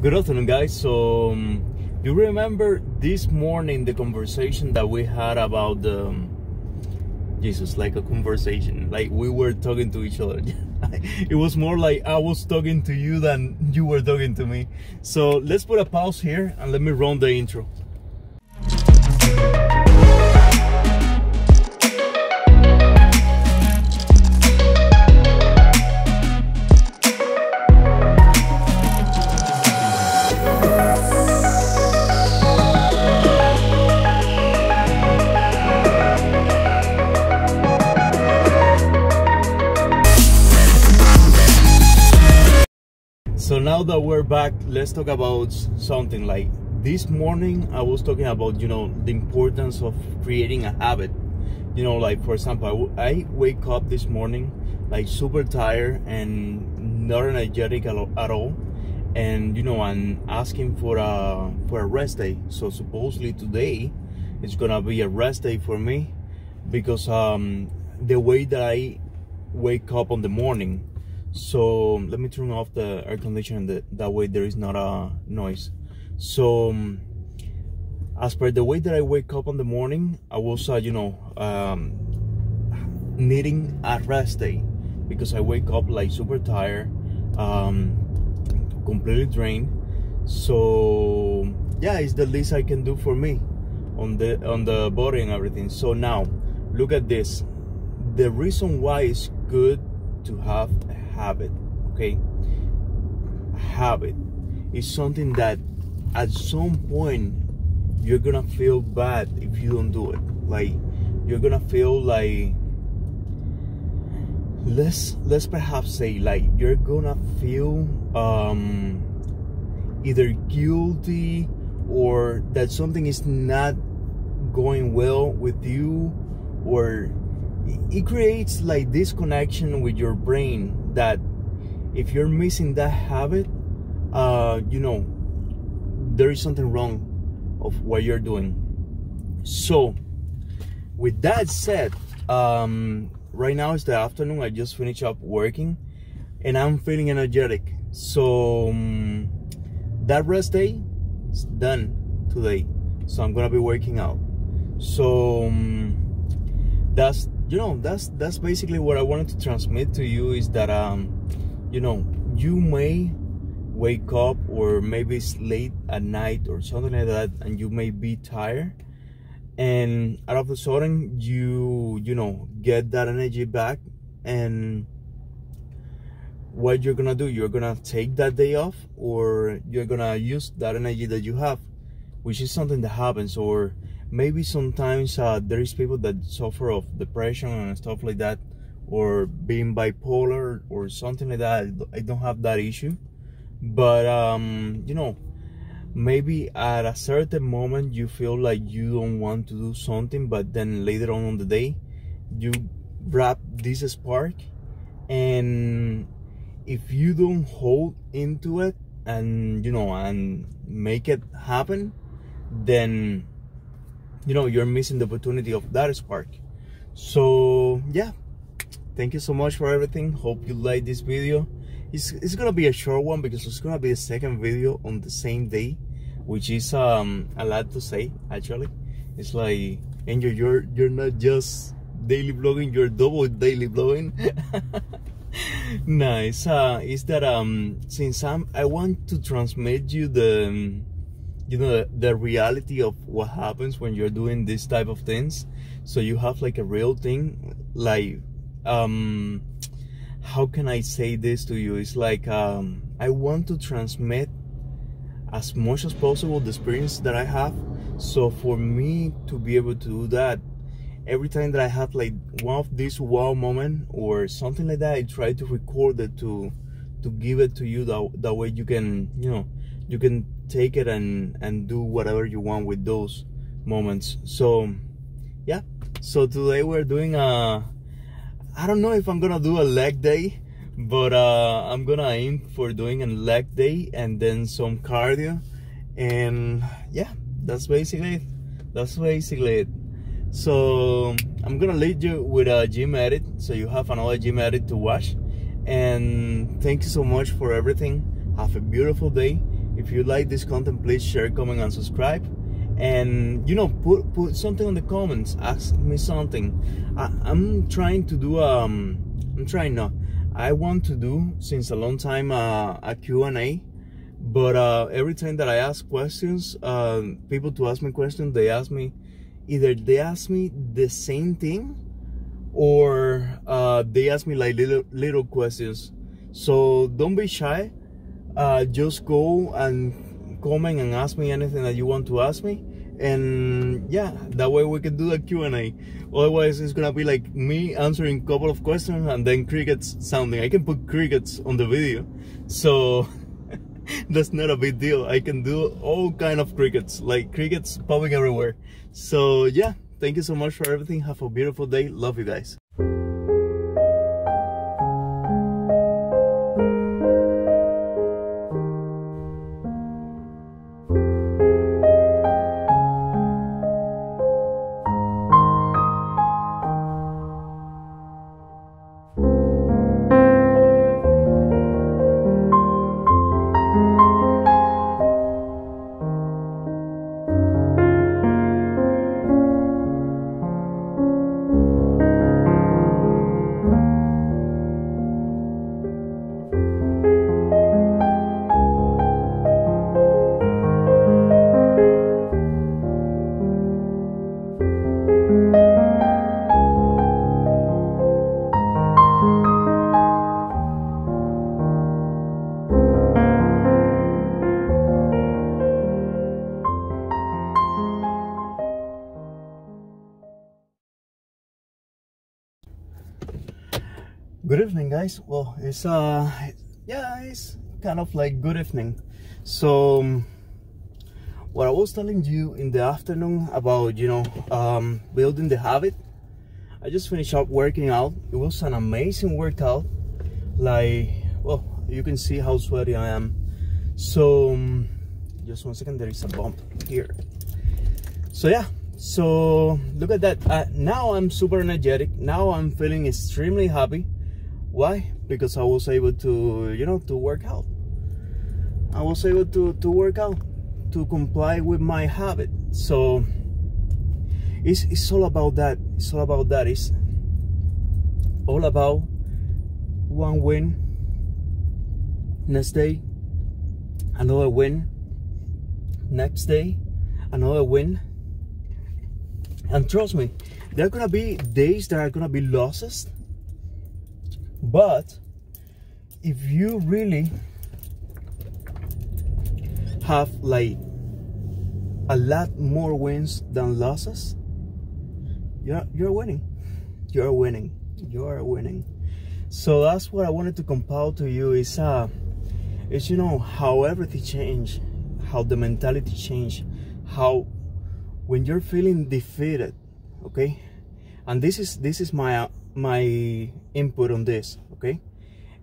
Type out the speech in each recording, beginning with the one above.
Good afternoon, guys. So you remember this morning the conversation that we had about Jesus, like a conversation, like we were talking to each other. It was more like I was talking to you than you were talking to me. So let's put a pause here and let me run the intro. So now that we're back, let's talk about something. Like this morning I was talking about, the importance of creating a habit. Like for example, I wake up this morning like super tired and not energetic at all, and I'm asking for a rest day. So supposedly today it's gonna be a rest day for me because the way that I wake up on the morning. So let me turn off the air conditioner, that way there is not a noise. So as per the way that I wake up in the morning, I was needing a rest day because I wake up like super tired, completely drained. So yeah, it's the least I can do for me on the body and everything. So now look at this. The reason why it's good to have a habit, okay? Habit is something that at some point you're gonna feel bad if you don't do it. Like you're gonna feel like, let's perhaps say, like you're gonna feel either guilty or that something is not going well with you, or it creates like this connection with your brain that if you're missing that habit, there is something wrong of what you're doing. So with that said, right now it's the afternoon. I just finished up working and I'm feeling energetic. So that rest day is done today. So I'm gonna be working out. So that's basically what I wanted to transmit to you, is that you may wake up, or maybe it's late at night or something like that, and you may be tired, and out of the sudden you get that energy back, and what you're gonna do, you're gonna take that day off, or you're gonna use that energy that you have, which is something that happens. Or maybe sometimes there is people that suffer of depression and stuff like that, or being bipolar or something like that. I don't have that issue, but maybe at a certain moment you feel like you don't want to do something, but then later on the day you grab this spark, and if you don't hold into it and and make it happen, then you're missing the opportunity of that spark. So yeah, thank you so much for everything. Hope you like this video. It's gonna be a short one because it's gonna be the second video on the same day, which is a lot to say actually. It's like, Angel, you're not just daily vlogging, you're double daily vlogging. Nice. Is that since I want to transmit you the reality of what happens when you're doing this type of things, so you have like a real thing. Like how can I say this to you? It's like I want to transmit as much as possible the experience that I have. So for me to be able to do that, every time that I have like one of these wow moment or something like that, I try to record it to give it to you. That way you can you can take it and do whatever you want with those moments. So yeah, so today we're doing I don't know if I'm gonna do a leg day, but I'm gonna aim for doing a leg day and then some cardio, and yeah, that's basically it. So I'm gonna lead you with a gym edit, so you have another gym edit to watch. And thank you so much for everything. Have a beautiful day, If you like this content, please share, comment, and subscribe. And you know, put something in the comments. Ask me something. I'm trying to do I want to do since a long time a Q&A, but every time that I ask questions, people to ask me questions, they ask me the same thing, or they ask me like little questions. So don't be shy. Just go and comment and ask me anything that you want to ask me, and yeah, that way we can do a Q&A. Otherwise it's gonna be like me answering a couple of questions and then crickets sounding. I can put crickets on the video, so that's not a big deal. I can do all kind of crickets, like crickets popping everywhere. So yeah, thank you so much for everything. Have a beautiful day. Love you guys. Good evening, guys. Well, it's it's kind of like good evening. So what I was telling you in the afternoon about, you know, building the habit, I just finished up working out. It was an amazing workout. Like, well, you can see how sweaty I am. So just 1 second, there is a bump here. So yeah, so look at that. Now I'm super energetic. Now I'm feeling extremely happy. Why? Because I was able to, you know, to work out. I was able to work out, to comply with my habit. So it's all about that. It's all about that. It's all about one win, next day another win, next day another win. And trust me, there are gonna be days that are gonna be losses. But if you really have like a lot more wins than losses, you're winning. You're winning. You're winning. So that's what I wanted to compile to you is you know, how everything changed, how the mentality changed, how when you're feeling defeated, okay? And this is my input on this, okay?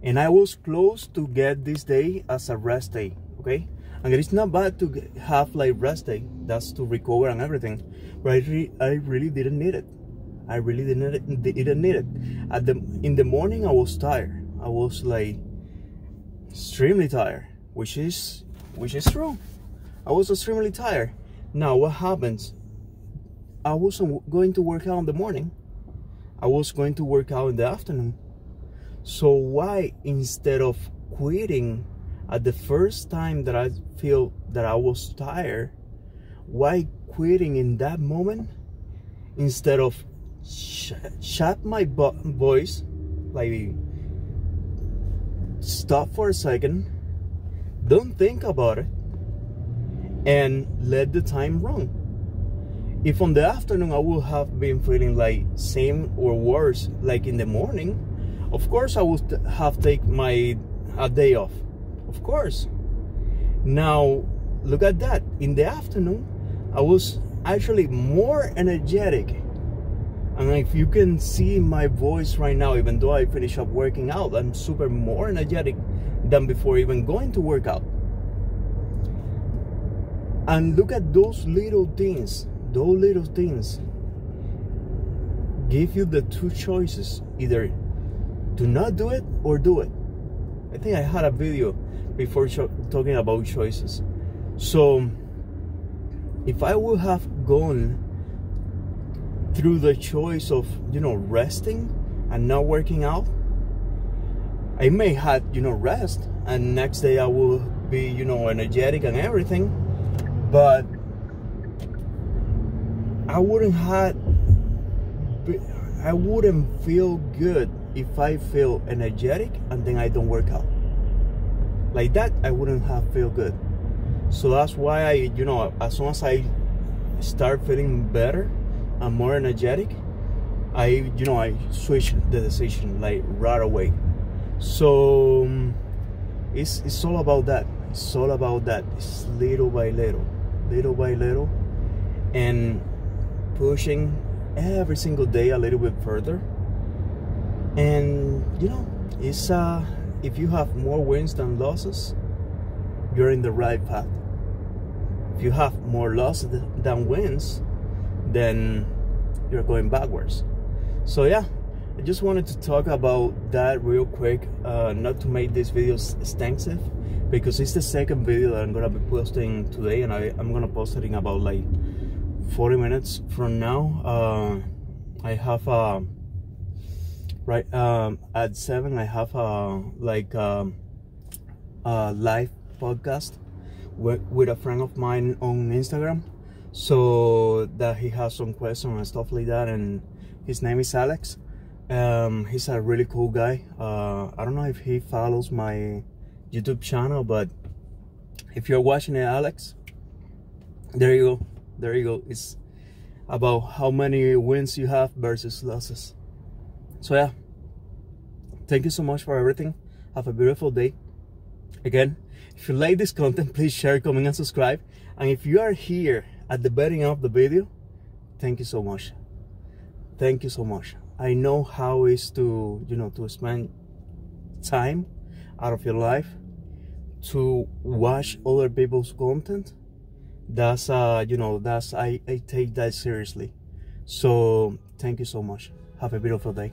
And I was close to get this day as a rest day, okay? And it's not bad to have like rest day, that's to recover and everything, but I really didn't need it. I really didn't need it. In the morning I was tired. I was like extremely tired, which is true. I was extremely tired. Now what happens? I wasn't going to work out in the morning. I was going to work out in the afternoon. So why, instead of quitting at the first time that I feel that I was tired, why quitting in that moment instead of shut my voice, like stop for a second, don't think about it, and let the time run. If on the afternoon I would have been feeling like same or worse like in the morning, of course I would have taken a day off, of course. Now look at that, in the afternoon I was actually more energetic. And if you can see my voice right now, even though I finish up working out, I'm super more energetic than before even going to work out. And look at those little things. Those little things give you the two choices, either to not do it or do it. I think I had a video before talking about choices. So if I would have gone through the choice of, resting and not working out, I may have, rest, and next day I will be, energetic and everything, but I wouldn't feel good if I feel energetic and then I don't work out. Like that, I wouldn't have feel good. So that's why I, as soon as I start feeling better and more energetic, I switch the decision like right away. So it's all about that. It's all about that. It's little by little, and pushing every single day a little bit further. And it's if you have more wins than losses, you're in the right path. If you have more losses than wins, then you're going backwards. So yeah, I just wanted to talk about that real quick, not to make this video extensive, because it's the second video that I'm gonna be posting today, and I'm gonna post it in about like 40 minutes from now. I have at 7 I have a live podcast with a friend of mine on Instagram, so that he has some questions and stuff like that, and his name is Alex. He's a really cool guy. I don't know if he follows my YouTube channel, but if you're watching it, Alex, there you go. It's about how many wins you have versus losses. So yeah, thank you so much for everything. Have a beautiful day. Again, if you like this content, please share, comment, and subscribe. And if you are here at the beginning of the video, thank you so much. Thank you so much. I know how it is to, to spend time out of your life to watch other people's content. That's I take that seriously. So thank you so much. Have a beautiful day.